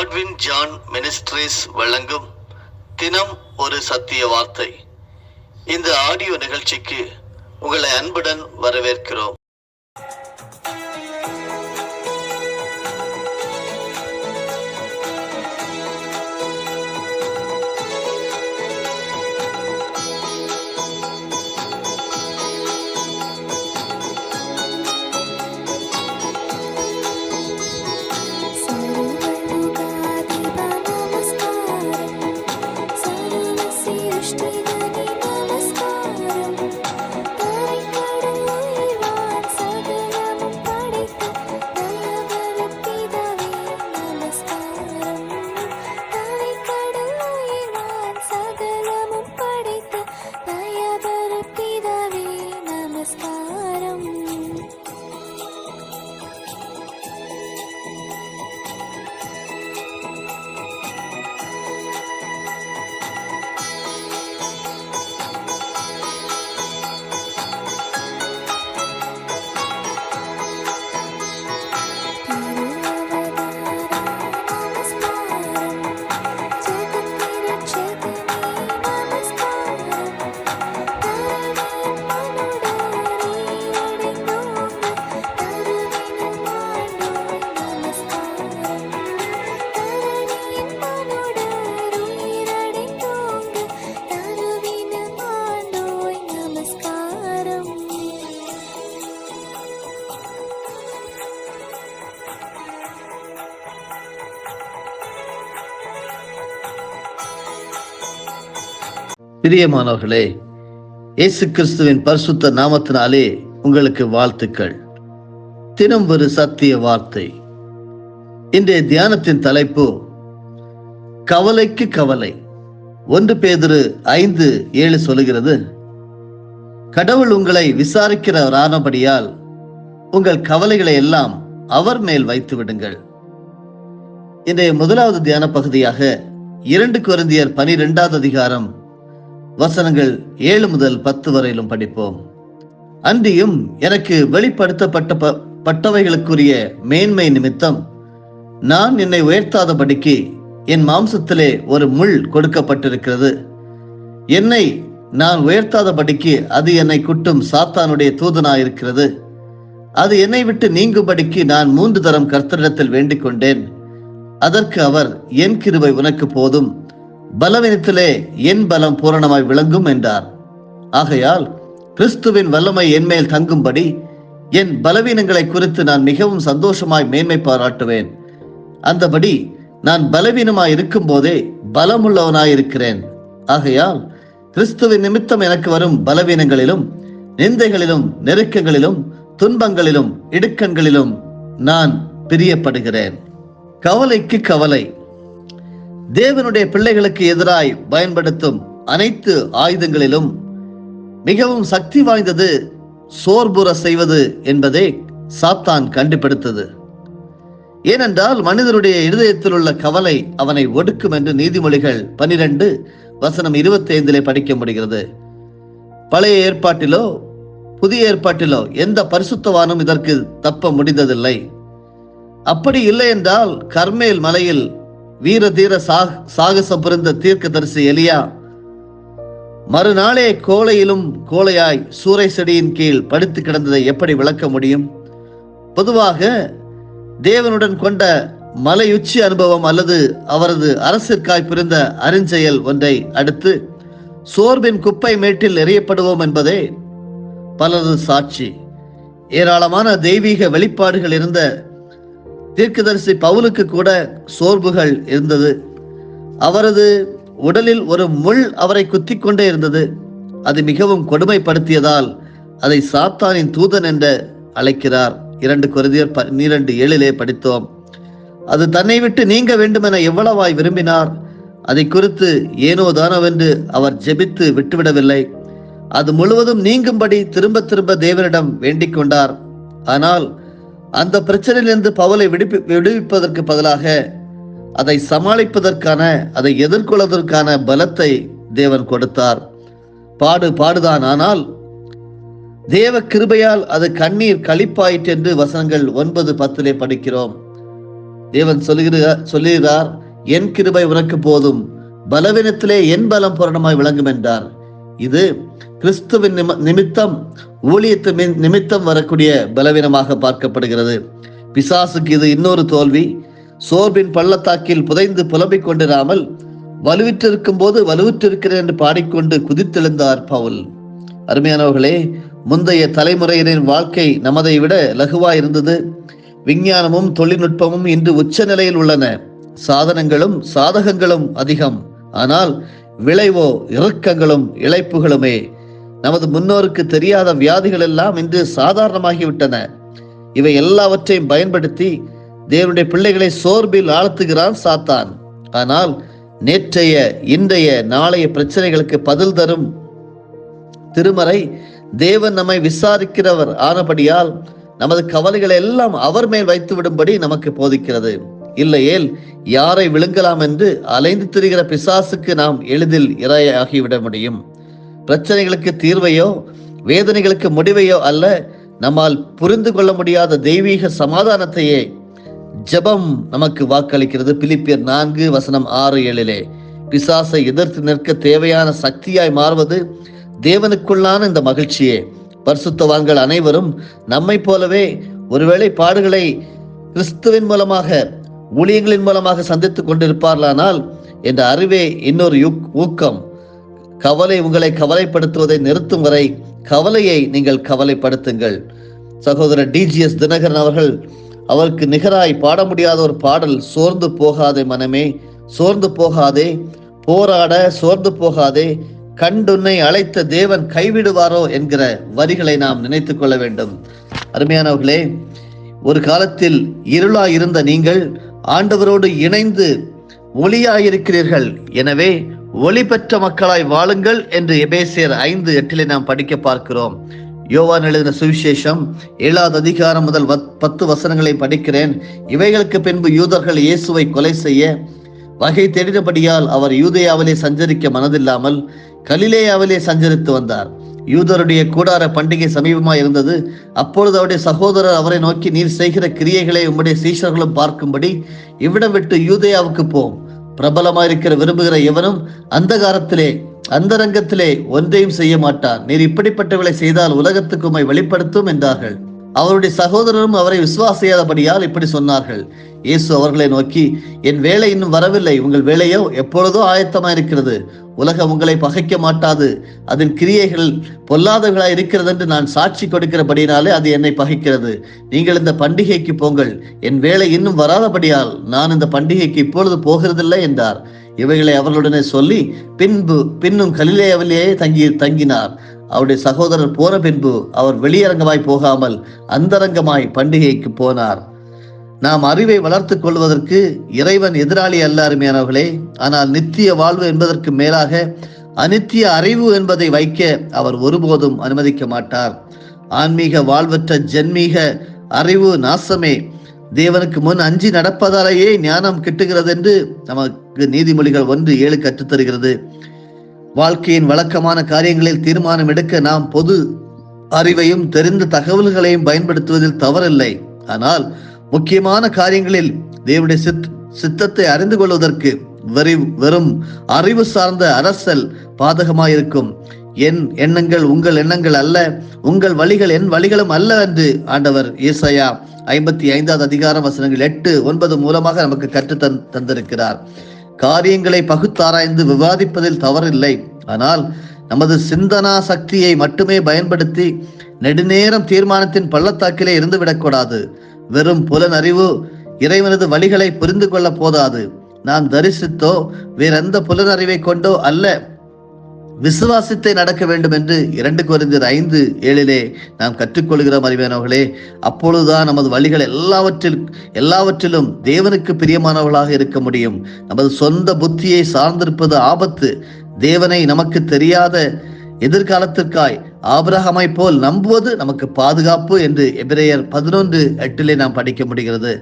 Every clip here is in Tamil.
காட்வின் ஜான் மினிஸ்ட்ரீஸ் வழங்கும் தினம் ஒரு சத்திய வார்த்தை. இந்த ஆடியோ நிகழ்ச்சிக்கு உங்களை அன்புடன் வரவேற்கிறோம். பிரியமானவர்களே, இயேசு கிறிஸ்துவின் பரிசுத்த நாமத்தினாலே உங்களுக்கு வாழ்த்துக்கள். தினம் ஒரு சத்திய வார்த்தை. இன்றைய தியானத்தின் தலைப்பு கவலைக்கு கவலை. 1 பேதுரு 5:7 சொல்லுகிறது, கடவுள் உங்களை விசாரிக்கிறவரானபடியால் உங்கள் கவலைகளை எல்லாம் அவர் மேல் வைத்து விடுங்கள். இன்றைய முதலாவது தியான பகுதியாக 2 கொரிந்தியர் 12வது அதிகாரம் வசனங்கள் 7 முதல் 10 வரையிலும் படிப்போம். அன்றியும் எனக்கு வெளிப்படுத்தப்பட்டவைகளுக்குரிய மேன்மை நிமித்தம் நான் என்னை உயர்த்தாதபடிக்கு என் மாம்சத்திலே ஒரு முள் கொடுக்கப்பட்டிருக்கிறது. என்னை நான் உயர்த்தாதபடிக்கு அது என்னை குட்டும் சாத்தானுடைய தூதனாயிருக்கிறது. அது என்னை விட்டு நீங்கும்படிக்கு நான் 3 தரம் கர்த்தரிடத்தில் வேண்டிக் கொண்டேன். அதற்கு அவர், என் கிருபை உனக்கு போதும், பலவீனத்திலே என் பலம் பூரணமாய் விளங்கும் என்றார். ஆகையால் கிறிஸ்துவின் வல்லமை என்மேல் தங்கும்படி என் பலவீனங்களை குறித்து நான் மிகவும் சந்தோஷமாய் மேன்மை பாராட்டுவேன். அந்தபடி நான் பலவீனமாய் இருக்கும் போதே பலமுள்ளவனாயிருக்கிறேன். ஆகையால் கிறிஸ்துவின் நிமித்தம் எனக்கு வரும் பலவீனங்களிலும் நிந்தைகளிலும் நெருக்கங்களிலும் துன்பங்களிலும் இடுக்கண்களிலும் நான் பிரியப்படுகிறேன். கவலைக்கு கவலை. தேவனுடைய பிள்ளைகளுக்கு எதிராய் பயன்படுத்தும் அனைத்து ஆயுதங்களிலும் மிகவும் சக்தி வாய்ந்தது சோர்வுற செய்வது என்பதை சாத்தான் கண்டுபிடித்தது. ஏனென்றால் மனிதனுடைய இருதயத்தில் உள்ள கவலை அவனை ஒடுக்கும் என்று நீதிமொழிகள் 12:25 படிக்க முடிகிறது. பழைய ஏற்பாட்டிலோ புதிய ஏற்பாட்டிலோ எந்த பரிசுத்தவானும் இதற்கு தப்ப முடிந்ததில்லை. அப்படி இல்லை என்றால் கர்மேல் மலையில் வீர தீர சாகசம் புரிந்த தீர்க்கதரிசி எலியா மறுநாளே கோலையிலும் கோலையாய் சூறை செடியின் கீழ் படுத்து கிடந்ததை எப்படி விளக்க முடியும்? பொதுவாக தேவனுடன் கொண்ட மலையுச்சி அனுபவம் அல்லது அவரது அரசிற்காய் புரிந்த அருஞ்செயல் ஒன்றை அடுத்து சோர்வின் குப்பை மேட்டில் எறியப்படுவோம் என்பதே பலரது சாட்சி. ஏராளமான தெய்வீக வெளிப்பாடுகள் இருந்த தீர்க்கதரிசி பவுலுக்கு கூட சோர்வுகள் இருந்தது. அவரது உடலில் ஒரு முள் அவரை குத்தி கொண்டே இருந்தது. அது மிகவும் கொடுமைப்படுத்தியதால் அதை சாத்தானின் தூதன் என்று அழைக்கிறார். 2 கொரிந்தியர் 12:7 படித்தோம். அது தன்னை விட்டு நீங்க வேண்டும் என எவ்வளவாய் விரும்பினார். அதை குறித்து ஏனோ தானவென்று அவர் ஜெபித்து விட்டுவிடவில்லை. அது முழுவதும் நீங்கும்படி திரும்ப திரும்ப தேவனிடம் வேண்டிக் கொண்டார். ஆனால் அந்த பிரச்சனையிலிருந்து பவுலை விடுவிப்பதற்கு பதிலாக அதை சமாளிப்பதற்கான, அதை எதிர்கொள்வதற்கான பலத்தை தேவன் கொடுத்தார். பாடுதான், ஆனால் தேவ கிருபையால் அது கண்ணீர் களிப்பாயிற்று என்று வசனங்கள் 9-10 படிக்கிறோம். தேவன் சொல்லுகிறார், என் கிருபை உனக்கு போதும், பலவீனத்திலே என் பலம் பூரணமாய் விளங்கும் என்றார். இது கிறிஸ்துவின் நிமித்தம், ஊழியத்து நிமித்தம் வரக்கூடிய பலவீனமாக பார்க்கப்படுகிறது. பிசாசுக்கு இது இன்னொரு தோல்வி. சோர்பின் பள்ளத்தாக்கில் புதைந்து புலம்பிக் கொண்டிராமல் வலுவிற்றிருக்கும் போது வலுவிற்றிருக்கிறேன் என்று பாடிக்கொண்டு குதித்தெழுந்தார் பவுல். அருமையானவர்களே, முந்தைய தலைமுறையினரின் வாழ்க்கை நமதை விட லகுவாய் இருந்தது. விஞ்ஞானமும் தொழில்நுட்பமும் இன்று உச்ச நிலையில் உள்ளன. சாதனங்களும் சாதகங்களும் அதிகம். ஆனால் விளைவோ இறக்கங்களும் இழைப்புகளுமே. நமது முன்னோருக்கு தெரியாத வியாதிகள் எல்லாம் இன்று சாதாரணமாகிவிட்டன. இவை எல்லாவற்றையும் பயன்படுத்தி தேவனுடைய பிள்ளைகளை சோர்பில் ஆழ்த்துகிறான் சாத்தான். ஆனால் நேற்றைய, இன்றைய, நாளைய பிரச்சனைகளுக்கு பதில் தரும் திருமறை தேவன் நம்மை விசாரிக்கிறவர் ஆனபடியால் நமது கவலைகளை எல்லாம் அவர் மேல் வைத்து விடும்படி நமக்கு போதிக்கிறது. இல்லையேல் யாரை விழுங்கலாம் என்று அலைந்து திரிகிற பிசாசுக்கு நாம் எளிதில் இரையாகிவிட முடியும். பிரச்சனைகளுக்கு தீர்வையோ வேதனைகளுக்கு முடிவையோ அல்ல, நம்மால் புரிந்து கொள்ள முடியாத தெய்வீக சமாதானத்தையே ஜெபம் நமக்கு வாக்களிக்கிறது. பிலிப்பியர் 4:6-7 பிசாசை எதிர்த்து நிற்க தேவையான சக்தியாய் மாறுவது தேவனுக்குள்ளான இந்த மகிழ்ச்சியே. பரிசுத்தவான்கள் அனைவரும் நம்மை போலவே ஒருவேளை பாடுகளை கிறிஸ்துவின் மூலமாக, ஊழியங்களின் மூலமாக சந்தித்துக் கொண்டிருப்பார்களானால் என்ற அறிவே இன்னொரு ஊக்கம். கவலை உங்களை கவலைப்படுத்துவதை நிறுத்தும் வரை கவலையை நீங்கள் கவலைப்படுத்துங்கள். சகோதரர் DGS தினகரன் அவர்கள் அவருக்கு நிகராய் பாட முடியாத ஒரு பாடல், சோர்ந்து போகாதே மனமே, சோர்ந்து போகாதே, போராட சோர்ந்து போகாதே, கண்டுன்னை அழைத்த தேவன் கைவிடுவாரோ என்கிற வரிகளை நாம் நினைத்துக் கொள்ள வேண்டும். அருமையானவர்களே, ஒரு காலத்தில் இருளாய் இருந்த நீங்கள் ஆண்டவரோடு இணைந்து ஒளியாயிருக்கிறீர்கள். எனவே ஒளி பெற்ற மக்களாய் வாழுங்கள் என்று எபேசியர் 5:8 நாம் படிக்க பார்க்கிறோம். யோவான் எழுதின சுவிசேஷம் 7வது அதிகாரம் முதல் 10 வசனங்களை படிக்கிறேன். இவைகளுக்கு பின்பு யூதர்கள் இயேசுவை கொலை செய்ய வகை தேடினபடியால் அவர் யூதேயாவிலே சஞ்சரிக்க மனதில்லாமல் கலிலேயாவிலே சஞ்சரித்து வந்தார். யூதருடைய கூடார பண்டிகை சமீபமாய் இருந்தது. அப்பொழுது அவருடைய சகோதரர் அவரை நோக்கி, நீர் செய்கிற கிரியைகளை உம்முடைய சீஷர்களும் பார்க்கும்படி இவ்விடம் விட்டு யூதேயாவுக்கு போம். பிரபலமாயிருக்கிற விரும்புகிற எவனும் அந்தரங்கத்திலே ஒன்றையும் செய்ய மாட்டான். நீர் இப்படிப்பட்டவர்களை செய்தால் உலகத்துக்கு உம்மை வெளிப்படுத்தும் என்றார்கள். அவருடைய சகோதரரும் அவரை விசுவாசியாதபடியால் இப்படி சொன்னார்கள். இயேசு அவர்களை நோக்கி, என் வேலை இன்னும் வரவில்லை, உங்கள் வேலையோ எப்பொழுதோ ஆயத்தமாயிருக்கிறது. உலகம் உங்களை பகைக்க மாட்டாது, அதன் கிரியைகள் பொல்லாதவர்களாய் இருக்கிறது என்று நான் சாட்சி கொடுக்கிறபடினாலே அது என்னை பகைக்கிறது. நீங்கள் இந்த பண்டிகைக்கு போங்கள், என் வேலை இன்னும் வராதபடியால் நான் இந்த பண்டிகைக்கு இப்பொழுது போகிறதில்லை என்றார். இவைகளை அவர்களுடனே சொல்லி பின்னும் கலிலேயாவிலேயே தங்கினார். அவருடைய சகோதரர் போன பின்பு அவர் வெளியரங்கமாய் போகாமல் அந்தரங்கமாய் பண்டிகைக்கு போனார். நாம் அறிவை வளர்த்துக் கொள்வதற்கு இறைவன் எதிராளி அல்ல அருமையானவர்களே. ஆனால் நித்திய வாழ்வு என்பதற்கு மேலாக அநித்திய அறிவு என்பதை வைக்க அவர் ஒருபோதும் அனுமதிக்க மாட்டார். ஆன்மீக வாழ்வற்ற ஜென்மீக அறிவு நாசமே. தேவனுக்கு முன் அஞ்சி நடப்பதாலேயே ஞானம் கிட்டுகிறது என்று நமக்கு நீதிமொழிகள் 1:7 கற்றுத்தருகிறது. வாழ்க்கையின் வழக்கமான காரியங்களில் தீர்மானம் எடுக்க நாம் பொது அறிவையும் தெரிந்த தகவல்களையும் பயன்படுத்துவதில் தவறில்லை. ஆனால் முக்கியமான காரியங்களில் தேவனுடைய சித்தத்தை அறிந்து கொள்வதற்கு வெறும் அறிவு சார்ந்த அரசல் பாதகமாயிருக்கும். என் எண்ணங்கள் உங்கள் எண்ணங்கள் அல்ல, உங்கள் வழிகள் என் வழிகளும் அல்ல என்று ஆண்டவர் ஏசாயா 55வது அதிகாரம் வசனங்கள் 8-9 மூலமாக நமக்கு கற்று தந்திருக்கிறார். காரியங்களை பகுத்தாராய்ந்து விவாதிப்பதில் தவறில்லை. ஆனால் நமது சிந்தனா சக்தியை மட்டுமே பயன்படுத்தி நெடுநேரம் தீர்மானத்தின் பள்ளத்தாக்கிலே இருந்து விடக்கூடாது. வெறும் புலனறிவு இறைவனது வழிகளை புரிந்து கொள்ள போதாது. நாம் தரிசித்தோ வேறெந்த புலனறிவை கொண்டோ அல்ல, விசுவாசித்தை நடக்க வேண்டும் என்று 2 கொரிந்தியர் 5:7 நாம் கற்றுக்கொள்கிறோம் அறிவானவர்களே. அப்பொழுதுதான் நமது வழிகள் எல்லாவற்றிலும் தேவனுக்கு பிரியமானவர்களாக இருக்க முடியும். நமது சொந்த புத்தியை சார்ந்திருப்பது ஆபத்து. தேவனை நமக்கு தெரியாத எதிர்காலத்திற்காய் ஆபிரகாமை போல் நம்புவது நமக்கு பாதுகாப்பு என்று எபிரேயர் 11:8 நாம் படிக்க முடிகிறது.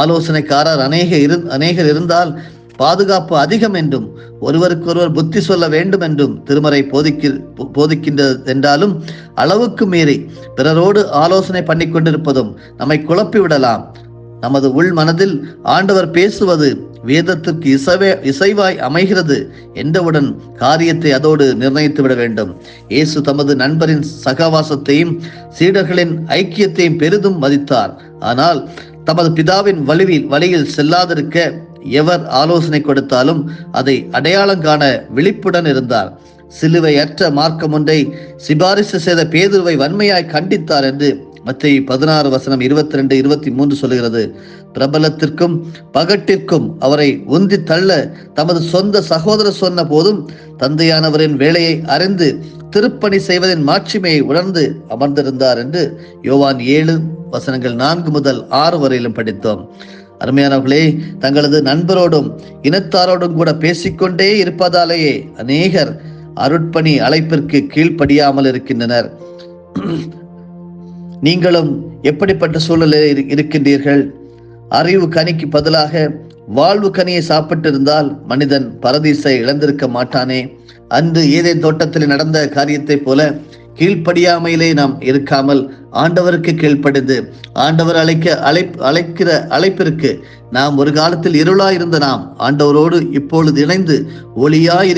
ஆலோசனைக்காரர் அநேகர் இருந்தால் பாதுகாப்பு அதிகம் என்றும் ஒருவருக்கொருவர் புத்தி சொல்ல வேண்டும் என்றும் திருமறை போதிக்கின்றது. என்றாலும் அளவுக்கு மீறி பிறரோடு ஆலோசனை பண்ணி கொண்டிருப்பதும் நம்மை குழப்பி விடலாம். நமது உள் மனதில் ஆண்டவர் பேசுவது வேதத்திற்கு இசைவாய் அமைகிறது என்றவுடன் காரியத்தை அதோடு நிர்ணயித்து விட வேண்டும். இயேசு தமது நண்பரின் சகவாசத்தையும் சீடர்களின் ஐக்கியத்தையும் பெரிதும் மதித்தார். ஆனால் தமது பிதாவின் வழியில் செல்லாதிருக்க எவர் ஆலோசனை கொடுத்தாலும் அதை அடையாளம் காண விழிப்புடன் இருந்தார். சிலுவையற்ற மார்க்கம் ஒன்றை சிபாரிசு செய்த பேதுருவை வன்மையாய் கண்டித்தார் என்று மத்தேயு 16:22-23 சொல்லுகிறது. பிரபலத்திற்கும் பகட்டிற்கும் அவரை உந்தி தள்ள தமது சொந்த சகோதரர் சொன்ன போதும் தந்தையானவரின் வேலையை அறிந்து திருப்பணி செய்வதின் மாட்சிமையை உணர்ந்து அமர்ந்திருந்தார் என்று யோவான் 7:4-6 வரையிலும் படித்தோம். அருமையானவர்களே, தங்களது நண்பரோடும் இனத்தாரோடும் கூட பேசிக்கொண்டே இருப்பதாலேயே அநேகர் அருட்பணி அழைப்பிற்கு கீழ்ப்படியாமல் இருக்கின்றனர். நீங்களும் எப்படிப்பட்ட சூழலில் இருக்கின்றீர்கள்? அறிவு கனிக்கு பதிலாக வாழ்வு கனியை சாப்பிட்டிருந்தால் மனிதன் பரதீசை இழந்திருக்க மாட்டானே. அன்று ஏதேன் தோட்டத்தில் நடந்த காரியத்தை போல கீழ்ப்படியாமையிலே நாம் இருக்காமல் ஆண்டவருக்கு கீழ்ப்படிந்து ஆண்டவர் அழைக்கிற அழைப்பிற்கு நாம் ஒரு காலத்தில் இருளாயிருந்த நாம் ஆண்டவரோடு இப்பொழுது இணைந்து ஒளியாய்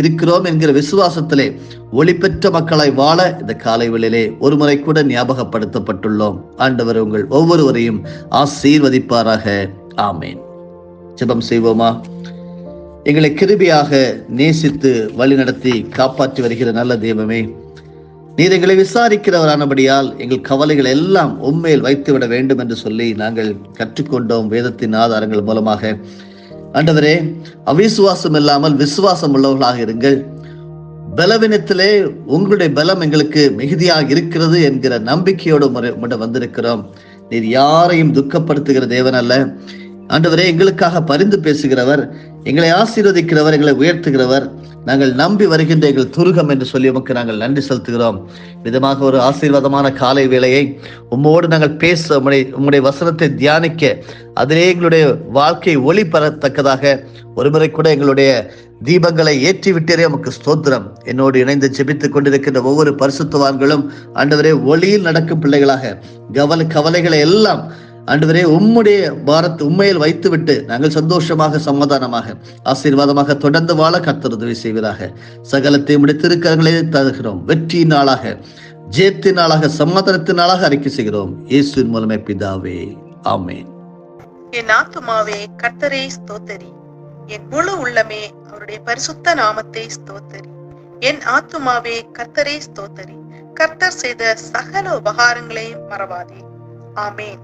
இருக்கிறோம் என்கிற விசுவாசத்திலே ஒளி பெற்ற மக்களாய் வாழ இந்த காலை வேளையிலே ஒரு முறை கூட ஞாபகப்படுத்தப்பட்டுள்ளோம். ஆண்டவர் உங்கள் ஒவ்வொருவரையும் ஆசீர்வதிப்பாராக. ஆமேன். ஜெபம் செய்வோமா? எங்களை கிருபையாக நேசித்து வழிநடத்தி காப்பாற்றி வருகிற நல்ல தெய்வமே, நீர் எங்களை விசாரிக்கிறவரானபடியால் எங்கள் கவலைகள் எல்லாம் உண்மையில் வைத்துவிட வேண்டும் என்று சொல்லி நாங்கள் கற்றுக்கொண்டோம் வேதத்தின் ஆதாரங்கள் மூலமாக. ஆண்டவரே, அவிசுவாசம் இல்லாமல் விசுவாசம் உள்ளவர்களாக இருங்கள். பலவீனத்திலே உங்களுடைய பலம் எங்களுக்கு மிகுதியாக இருக்கிறது என்கிற நம்பிக்கையோடு வந்திருக்கிறோம். நீர் யாரையும் துக்கப்படுத்துகிற தேவன் அல்ல. ஆண்டவரே, எங்களுக்காக பரிந்து பேசுகிறவர், எங்களை ஆசீர்வதிக்கிறவர், எங்களை உயர்த்துகிறவர். நாங்கள் நம்பி வருகின்ற எங்கள் துருகம் என்று சொல்லி உமக்கு நாங்கள் நன்றி செலுத்துகிறோம். விதமாக ஒரு ஆசீர்வாதமான காலை வேளையை உம்மோடு நாங்கள் பேச, உம்முடைய வசனத்தை தியானிக்க, அதிலே எங்களுடைய வாழ்க்கையை ஒளி பெறத்தக்கதாக ஒருமுறை கூட எங்களுடைய தீபங்களை ஏற்றி விட்டேரே உமக்கு ஸ்தோத்திரம். என்னோடு இணைந்து ஜெபித்துக் கொண்டிருக்கின்ற ஒவ்வொரு பரிசுத்தவான்களும் ஆண்டவரே ஒளியில் நடக்கும் பிள்ளைகளாக கவலைகளை எல்லாம் ஆண்டவரே உம்முடைய பாரத்தை உண்மையில் வைத்துவிட்டு நாங்கள் சந்தோஷமாக சமாதானமாக ஆசீர்வாதமாக தொடர்ந்து வாழ கர்த்தர் உதவி செய்வதாக. சகலத்தை உம்முடைய திருக்கரங்களை தருகிறோம். வெற்றியின் நாளாக, ஜெயத்தின் நாளாக, சமாதானத்தின் நாளாக அறிக்கை செய்கிறோம். இயேசுவின் மூலமே பிதாவே, ஆமென். என் ஆத்துமாவே கர்த்தரை ஸ்தோத்தரி, என் முழு உள்ளமே அவருடைய பரிசுத்த நாமத்தை ஸ்தோத்தரி. என் ஆத்துமாவே கர்த்தரை ஸ்தோத்தரி, கர்த்தர் செய்த சகல உபகாரங்களையும் மறவாதே. ஆமென்.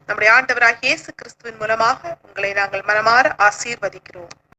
நம்முடைய ஆண்டவராகிய இயேசு கிறிஸ்துவின் மூலமாக உங்களை நாங்கள் மனமாற ஆசீர்வதிக்கிறோம்.